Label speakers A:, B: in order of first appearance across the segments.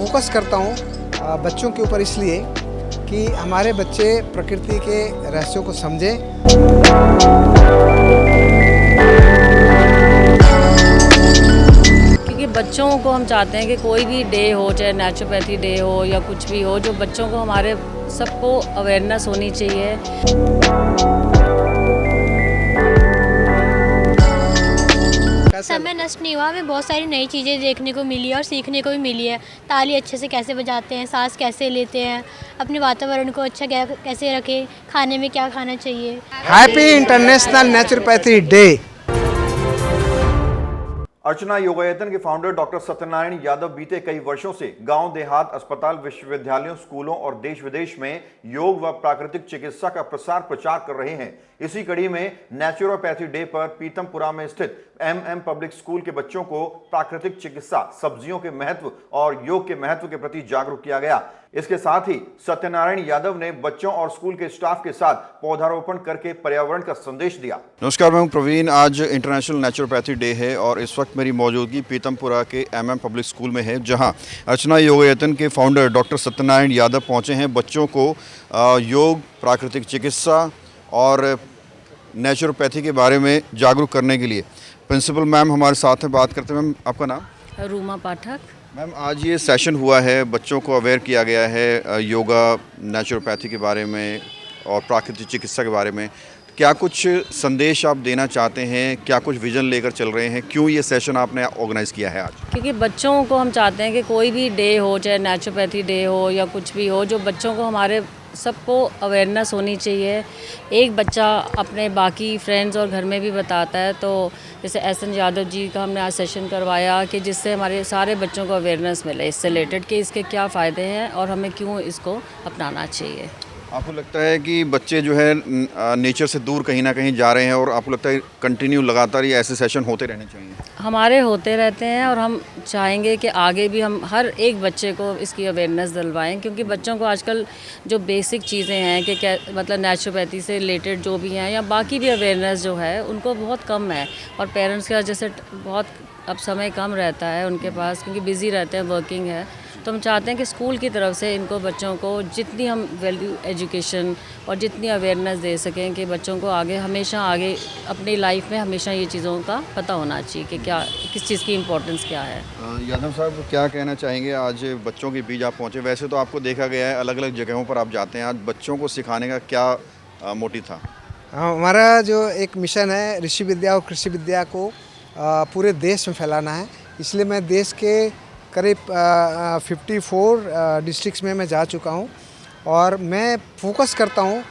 A: Focus करता हूँ बच्चों के ऊपर इसलिए कि हमारे बच्चे प्रकृति के रहस्यों को समझें।
B: क्योंकि बच्चों को हम चाहते हैं कि कोई भी डे हो, चाहे नेचुरोपैथी डे हो या कुछ भी हो, जो बच्चों को हमारे सबको अवेयरनेस होनी चाहिए।
C: समय नष्ट नहीं हुआ, हमें बहुत सारी नई चीज़ें देखने को मिली है और सीखने को भी मिली है। ताली अच्छे से कैसे बजाते हैं, सांस कैसे लेते हैं, अपने वातावरण को अच्छा कैसे रखें, खाने में क्या खाना चाहिए।
A: Happy international naturopathy day.
D: Archana Yogayatan के फाउंडर डॉक्टर सत्यनारायण यादव बीते कई वर्षों से गांव देहात, अस्पताल, विश्वविद्यालयों, स्कूलों और देश विदेश में योग व प्राकृतिक चिकित्सा का प्रसार प्रचार कर रहे हैं। इसी कड़ी में नेचुरोपैथी डे पर पीतमपुरा में स्थित एमएम पब्लिक स्कूल के बच्चों को प्राकृतिक चिकित्सा, सब्जियों के महत्व और योग के महत्व के प्रति जागरूक किया गया। इसके साथ ही सत्यनारायण यादव ने बच्चों और स्कूल के स्टाफ के साथ पौधारोपण करके पर्यावरण का संदेश दिया।
E: नमस्कार, मैं हूं प्रवीण। आज इंटरनेशनल नेचुरोपैथी डे है और इस वक्त मेरी मौजूदगी पीतमपुरा के एमएम पब्लिक स्कूल में है, जहां अर्चना योगायतन के फाउंडर डॉक्टर सत्यनारायण यादव पहुंचे हैं बच्चों को योग, प्राकृतिक चिकित्सा और नेचुरोपैथी के बारे में जागरूक करने के लिए। प्रिंसिपल मैम हमारे साथ हैं, बात करते हैं। मैम, आपका नाम?
B: रूमा पाठक।
E: मैम, आज ये सेशन हुआ है, बच्चों को अवेयर किया गया है योगा, नेचुरोपैथी के बारे में और प्राकृतिक चिकित्सा के बारे में। क्या कुछ संदेश आप देना चाहते हैं? क्या कुछ विजन लेकर चल रहे हैं? क्यों ये सेशन आपने ऑर्गेनाइज़ किया है आज?
B: क्योंकि बच्चों को हम चाहते हैं कि कोई भी डे हो, चाहे नेचुरोपैथी डे हो या कुछ भी हो, जो बच्चों को हमारे सबको अवेयरनेस होनी चाहिए। एक बच्चा अपने बाकी फ्रेंड्स और घर में भी बताता है, तो जैसे एसएन यादव जी का हमने आज सेशन करवाया कि जिससे हमारे सारे बच्चों को अवेयरनेस मिले इससे रिलेटेड कि इसके क्या फ़ायदे हैं और हमें क्यों इसको अपनाना चाहिए।
E: आपको लगता है कि बच्चे जो है नेचर से दूर कहीं ना कहीं जा रहे हैं और आपको लगता है कंटिन्यू लगातार ये ऐसे सेशन होते रहने चाहिए?
B: हमारे होते रहते हैं और हम चाहेंगे कि आगे भी हम हर एक बच्चे को इसकी अवेयरनेस दिलवाएं, क्योंकि बच्चों को आजकल जो बेसिक चीज़ें हैं कि क्या मतलब नेचुरोपैथी से रिलेटेड जो भी हैं या बाकी भी अवेयरनेस जो है उनको बहुत कम है। और पेरेंट्स का जैसे बहुत अब समय कम रहता है उनके पास, क्योंकि बिज़ी रहते हैं, वर्किंग है। तो हम चाहते हैं कि स्कूल की तरफ से इनको बच्चों को जितनी हम वैल्यू एजुकेशन और जितनी अवेयरनेस दे सकें कि बच्चों को हमेशा आगे अपनी लाइफ में हमेशा ये चीज़ों का पता होना चाहिए कि क्या किस चीज़ की इम्पोर्टेंस क्या है।
E: यादव साहब, क्या कहना चाहेंगे? आज बच्चों के बीच आप पहुँचे, वैसे तो आपको देखा गया है अलग अलग जगहों पर आप जाते हैं, आज बच्चों को सिखाने का क्या मोटिव था?
A: हमारा जो एक मिशन है ऋषि विद्या और कृषि विद्या को पूरे देश में फैलाना है। इसलिए मैं देश के करीब 54 डिस्ट्रिक्ट्स में मैं जा चुका हूँ और मैं फोकस करता हूँ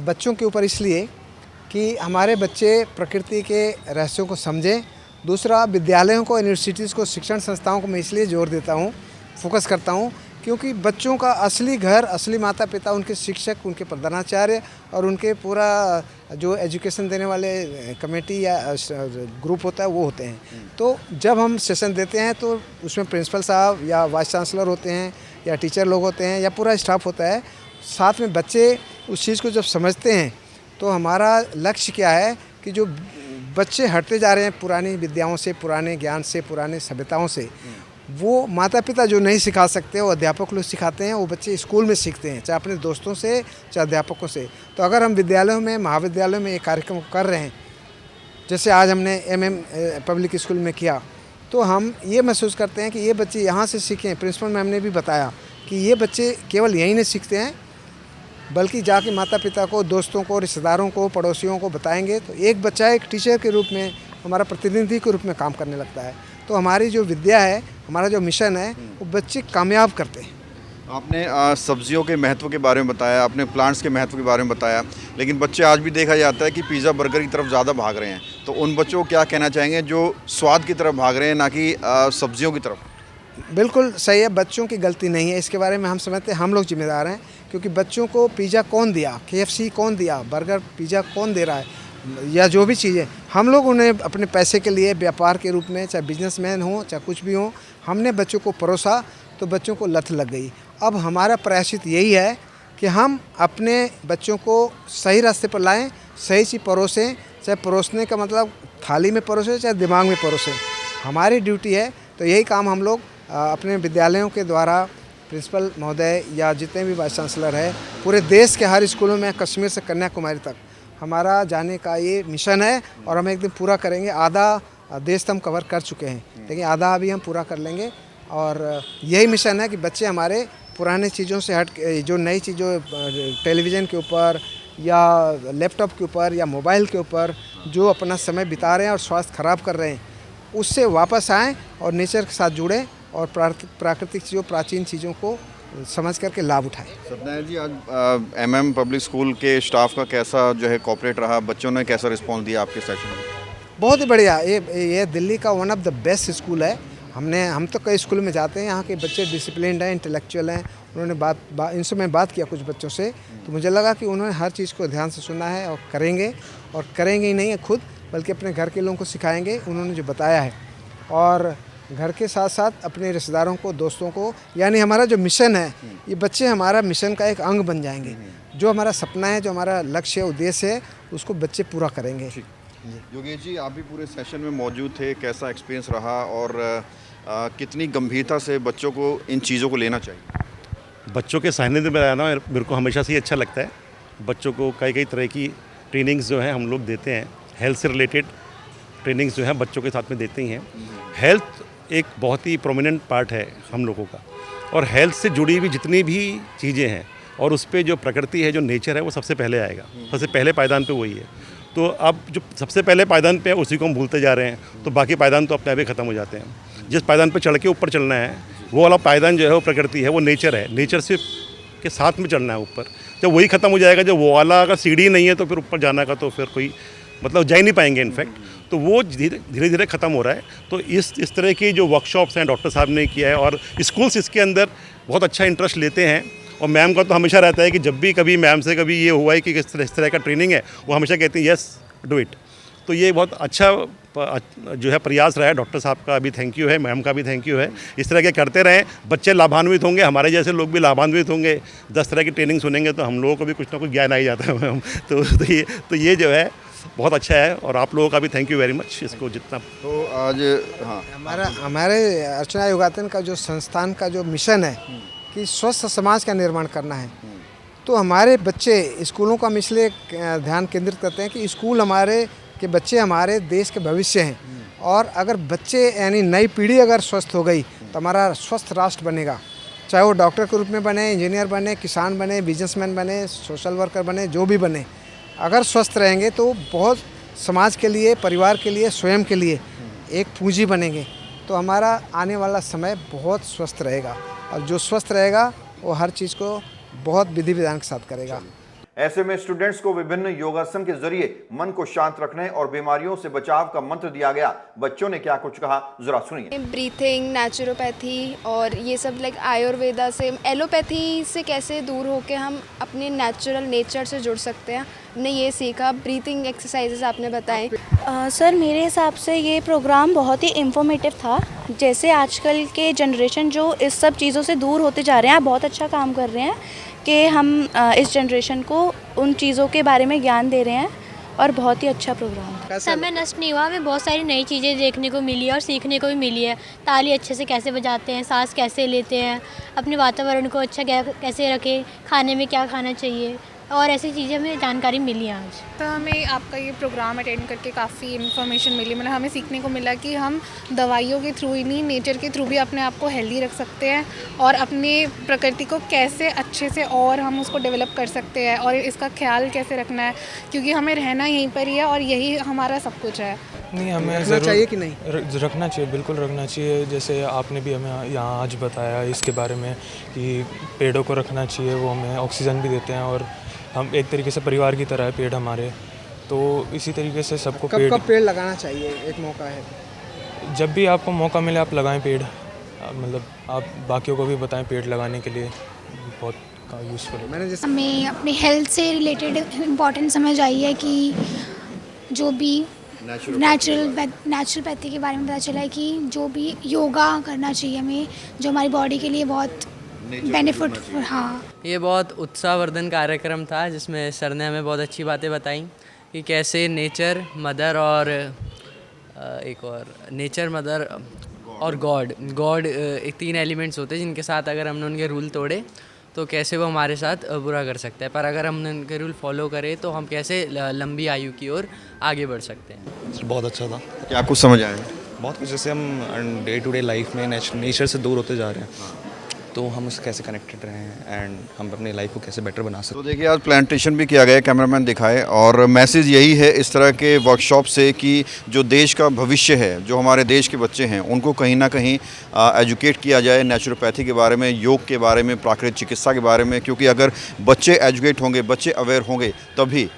A: बच्चों के ऊपर इसलिए कि हमारे बच्चे प्रकृति के रहस्यों को समझें। दूसरा, विद्यालयों को, यूनिवर्सिटीज़ को, शिक्षण संस्थाओं को मैं इसलिए जोर देता हूँ, फोकस करता हूँ क्योंकि बच्चों का असली घर, असली माता पिता उनके शिक्षक, उनके प्रधानाचार्य और उनके पूरा जो एजुकेशन देने वाले कमेटी या ग्रुप होता है वो होते हैं। तो जब हम सेशन देते हैं तो उसमें प्रिंसिपल साहब या वाइस चांसलर होते हैं या टीचर लोग होते हैं या पूरा स्टाफ होता है, साथ में बच्चे उस चीज़ को जब समझते हैं तो हमारा लक्ष्य क्या है कि जो बच्चे हटते जा रहे हैं पुरानी विद्याओं से, पुराने ज्ञान से, पुराने सभ्यताओं से, वो माता पिता जो नहीं सिखा सकते वो अध्यापक लोग सिखाते हैं, वो बच्चे स्कूल में सीखते हैं, चाहे अपने दोस्तों से, चाहे अध्यापकों से। तो अगर हम विद्यालयों में, महाविद्यालयों में ये कार्यक्रम कर रहे हैं, जैसे आज हमने एमएम पब्लिक स्कूल में किया, तो हम ये महसूस करते हैं कि ये बच्चे यहाँ से सीखें। प्रिंसिपल मैम ने भी बताया कि ये बच्चे केवल यहीं नहीं सीखते हैं, बल्कि जाके माता पिता को, दोस्तों को, रिश्तेदारों को, पड़ोसियों को बताएंगे तो एक बच्चा एक टीचर के रूप में, हमारा प्रतिनिधि के रूप में काम करने लगता है। तो हमारी जो विद्या है, हमारा जो मिशन है, वो बच्चे कामयाब करते हैं।
E: आपने सब्जियों के महत्व के बारे में बताया, आपने प्लांट्स के महत्व के बारे में बताया, लेकिन बच्चे आज भी देखा जाता है कि पिज़्ज़ा, बर्गर की तरफ ज़्यादा भाग रहे हैं। तो उन बच्चों को क्या कहना चाहेंगे जो स्वाद की तरफ भाग रहे हैं, ना कि सब्जियों की तरफ?
A: बिल्कुल सही है, बच्चों की गलती नहीं है। इसके बारे में हम समझते हैं हम लोग जिम्मेदार हैं, क्योंकि बच्चों को पिज़्ज़ा कौन दिया, KFC कौन दिया, बर्गर पिज़्ज़ा कौन दे रहा है, या जो भी चीज़ें हम लोग उन्हें अपने पैसे के लिए व्यापार के रूप में, चाहे बिजनेसमैन हो चाहे कुछ भी हो, हमने बच्चों को परोसा तो बच्चों को लत लग गई। अब हमारा प्रयासित यही है कि हम अपने बच्चों को सही रास्ते पर लाएं, सही चीज़ परोसें, चाहे परोसने का मतलब थाली में परोसें चाहे दिमाग में परोसें, हमारी ड्यूटी है। तो यही काम हम लोग अपने विद्यालयों के द्वारा प्रिंसिपल महोदय या जितने भी वाइस चांसलर है, पूरे देश के हर स्कूलों में कश्मीर से कन्याकुमारी तक हमारा जाने का ये मिशन है और हम एक दिन पूरा करेंगे। आधा देश तो हम कवर कर चुके हैं, लेकिन आधा अभी हम पूरा कर लेंगे। और यही मिशन है कि बच्चे हमारे पुराने चीज़ों से हट जो नई चीज़ों टेलीविज़न के ऊपर या लैपटॉप के ऊपर या मोबाइल के ऊपर जो अपना समय बिता रहे हैं और स्वास्थ्य खराब कर रहे हैं, उससे वापस आएँ और नेचर के साथ जुड़ें और प्राकृतिक चीज़ों, प्राचीन चीज़ों को समझ करके लाभ उठाएं।
E: सत्यनारायण जी, आज एमएम पब्लिक स्कूल के स्टाफ का कैसा जो है कॉपरेट रहा, बच्चों ने कैसा रिस्पॉन्स दिया आपके सेशन में?
A: बहुत ही बढ़िया। ये दिल्ली का one of the best school है। हम तो कई स्कूल में जाते हैं, यहाँ के बच्चे डिसिप्लिन्ड हैं, इंटेलेक्चुअल हैं। उन्होंने इनसे मैं बात किया कुछ बच्चों से, तो मुझे लगा कि उन्होंने हर चीज़ को ध्यान से सुना है और करेंगे ही नहीं खुद, बल्कि अपने घर के लोगों को सिखाएंगे उन्होंने जो बताया है। और घर के साथ साथ अपने रिश्तेदारों को, दोस्तों को, यानी हमारा जो मिशन है, ये बच्चे हमारा मिशन का एक अंग बन जाएंगे। जो हमारा सपना है, जो हमारा लक्ष्य है, उद्देश्य है, उसको बच्चे पूरा करेंगे।
E: योगेश जी, आप भी पूरे सेशन में मौजूद थे, कैसा एक्सपीरियंस रहा और कितनी गंभीरता से बच्चों को इन चीज़ों को लेना चाहिए?
F: बच्चों के सानिध्य में रहना मेरे को हमेशा से ही अच्छा लगता है। बच्चों को कई तरह की ट्रेनिंग्स जो हैं हम लोग देते हैं, हेल्थ से रिलेटेड ट्रेनिंग्स जो हैं बच्चों के साथ में देते ही हैं। हेल्थ एक बहुत ही प्रोमिनेंट पार्ट है हम लोगों का, और हेल्थ से जुड़ी हुई जितनी भी चीज़ें हैं और उस पर जो प्रकृति है, जो नेचर है, वो सबसे पहले आएगा। सबसे पहले पायदान पे वही है। तो अब जो सबसे पहले पायदान पे है उसी को हम भूलते जा रहे हैं, तो बाकी पायदान तो अपने आप ही ख़त्म हो जाते हैं। जिस पायदान पे चढ़ के ऊपर चलना है, वो वाला पायदान जो है वो प्रकृति है, वो नेचर है। नेचर से के साथ में चलना है ऊपर। जब वही ख़त्म हो जाएगा, जब वो वाला अगर सीढ़ी नहीं है तो फिर ऊपर जाना का तो फिर कोई मतलब जा ही नहीं पाएंगे इनफैक्ट। तो वो धीरे धीरे ख़त्म हो रहा है। तो इस तरह की जो वर्कशॉप्स हैं डॉक्टर साहब ने किया है, और स्कूल्स इसके अंदर बहुत अच्छा इंटरेस्ट लेते हैं। और मैम का तो हमेशा रहता है कि जब भी कभी मैम से कभी ये हुआ है कि इस तरह का ट्रेनिंग है, वो हमेशा कहती हैं यस डू इट। तो ये बहुत अच्छा जो है प्रयास रहा है। डॉक्टर साहब का भी थैंक यू है, मैम का भी थैंक यू है। इस तरह के करते रहें, बच्चे लाभान्वित होंगे, हमारे जैसे लोग भी लाभान्वित होंगे। 10 तरह की ट्रेनिंग सुनेंगे तो हम लोगों को भी कुछ ना कुछ ज्ञान आ ही जाता है मैम। तो ये जो है बहुत अच्छा है, और आप लोगों का भी थैंक यू वेरी मच। इसको जितना
E: तो आज हाँ,
A: हमारे अर्चना योगासन का जो संस्थान का जो मिशन है कि स्वस्थ समाज का निर्माण करना है, तो हमारे बच्चे स्कूलों का हम इसलिए ध्यान केंद्रित करते हैं कि स्कूल हमारे के बच्चे हमारे देश के भविष्य हैं। और अगर बच्चे यानी नई पीढ़ी अगर स्वस्थ हो गई तो हमारा स्वस्थ राष्ट्र बनेगा। चाहे वो डॉक्टर के रूप में बने, इंजीनियर बने, किसान बने, बिजनेसमैन बने, सोशल वर्कर बने, जो भी बने, अगर स्वस्थ रहेंगे तो बहुत समाज के लिए, परिवार के लिए, स्वयं के लिए एक पूंजी बनेंगे। तो हमारा आने वाला समय बहुत स्वस्थ रहेगा, और जो स्वस्थ रहेगा वो हर चीज़ को बहुत विधि विधान के साथ करेगा।
D: ऐसे में स्टूडेंट्स को विभिन्न योगासन के जरिए मन को शांत रखने और बीमारियों से बचाव का मंत्र दिया गया। बच्चों ने क्या कुछ कहा, जरा सुनिए।
G: ब्रीथिंग, नेचुरोपैथी और ये सब लाइक आयुर्वेदा से, एलोपैथी से कैसे दूर होकर हम अपने नेचुरल नेचर से जुड़ सकते हैं, हमने ये सीखा। ब्रीथिंग एक्सरसाइजेस आपने बताए।
H: सर, मेरे हिसाब से ये प्रोग्राम बहुत ही इंफॉर्मेटिव था। जैसे आजकल के जनरेशन जो इस सब चीज़ों से दूर होते जा रहे हैं, आप बहुत अच्छा काम कर रहे हैं कि हम इस जनरेशन को उन चीज़ों के बारे में ज्ञान दे रहे हैं, और बहुत ही अच्छा प्रोग्राम था।
C: समय नष्ट नहीं हुआ, हमें बहुत सारी नई चीज़ें देखने को मिली और सीखने को भी मिली है। ताली अच्छे से कैसे बजाते हैं, सांस कैसे लेते हैं, अपने वातावरण को अच्छा कैसे रखें, खाने में क्या खाना चाहिए, और ऐसी चीज़ें हमें जानकारी मिली है आज।
I: तो हमें आपका ये प्रोग्राम अटेंड करके काफ़ी इन्फॉर्मेशन मिली। मतलब हमें सीखने को मिला कि हम दवाइयों के थ्रू ही नहीं, नेचर के थ्रू भी अपने आप को हेल्दी रख सकते हैं, और अपने प्रकृति को कैसे अच्छे से और हम उसको डेवलप कर सकते हैं, और इसका ख्याल कैसे रखना है, क्योंकि हमें रहना यहीं पर ही है और यही हमारा सब कुछ है।
J: नहीं, हमें
A: रखना चाहिए कि नहीं?
J: रखना चाहिए, बिल्कुल रखना चाहिए। जैसे आपने भी हमें यहाँ आज बताया इसके बारे में कि पेड़ों को रखना चाहिए, वो हमें ऑक्सीजन भी देते हैं, और हम एक तरीके से परिवार की तरह है पेड़ हमारे। तो इसी तरीके से सबको
A: कब पेड़ लगाना चाहिए, एक मौका है।
J: जब भी आपको मौका मिले आप लगाएं पेड़। मतलब आप बाकियों को भी बताएं पेड़ लगाने के लिए, बहुत यूज़फुल है।
A: मैंने जैसे
K: हमें अपनी हेल्थ से रिलेटेड इम्पोर्टेंस समझ आई है कि जो भी नेचुरोपैथी के बारे में पता चला है कि जो भी योगा करना चाहिए हमें, जो हमारी बॉडी के लिए बहुत बेनिफिट। हाँ,
L: ये बहुत उत्साहवर्धन कार्यक्रम था जिसमें सर ने हमें बहुत अच्छी बातें बताई कि कैसे नेचर मदर और नेचर मदर और गॉड गॉड एक 3 एलिमेंट्स होते हैं जिनके साथ अगर हमने उनके रूल तोड़े तो कैसे वो हमारे साथ बुरा कर सकता है, पर अगर हमने उनके रूल फॉलो करे तो हम कैसे लंबी आयु की ओर आगे बढ़ सकते हैं।
M: बहुत अच्छा था।
E: क्या कुछ समझ आया?
M: बहुत कुछ, जैसे हम डे टू डे लाइफ में नेचर से दूर होते जा रहे हैं, तो हम उससे कैसे कनेक्टेड रहें एंड हम अपनी लाइफ को कैसे बेटर बना सकते
E: तो देखिए आज प्लांटेशन भी किया गया, कैमरामैन दिखाए, और मैसेज यही है इस तरह के वर्कशॉप से कि जो देश का भविष्य है, जो हमारे देश के बच्चे हैं, उनको कहीं ना कहीं एजुकेट किया जाए नेचुरोपैथी के बारे में, योग के बारे में, प्राकृतिक चिकित्सा के बारे में, क्योंकि अगर बच्चे एजुकेट होंगे, बच्चे अवेयर होंगे, तभी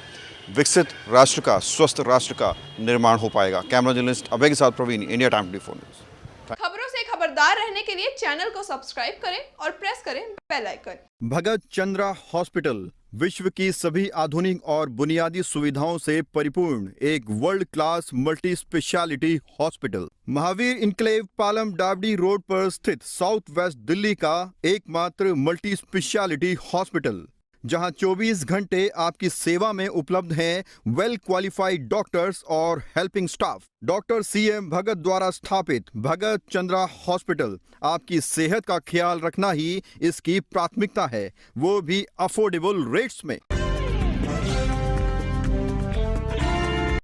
E: विकसित राष्ट्र का, स्वस्थ राष्ट्र का निर्माण हो पाएगा। कैमरा जर्नलिस्ट अभय के साथ प्रवीण, इंडिया टाइम 24 न्यूज़।
N: खबरों से खबरदार रहने के लिए चैनल को सब्सक्राइब करें और प्रेस करें बेल आइकन।
E: भगत चंद्रा हॉस्पिटल विश्व की सभी आधुनिक और बुनियादी सुविधाओं से परिपूर्ण एक world class multi speciality hospital, Mahavir enclave Palam डावडी रोड पर स्थित साउथ वेस्ट दिल्ली का एकमात्र मल्टी स्पेशलिटी हॉस्पिटल, जहां 24 घंटे आपकी सेवा में उपलब्ध हैं वेल क्वालिफाइड डॉक्टर्स और हेल्पिंग स्टाफ। डॉक्टर CM भगत द्वारा स्थापित भगत चंद्रा हॉस्पिटल आपकी सेहत का ख्याल रखना ही इसकी प्राथमिकता है, वो भी अफोर्डेबल रेट्स में।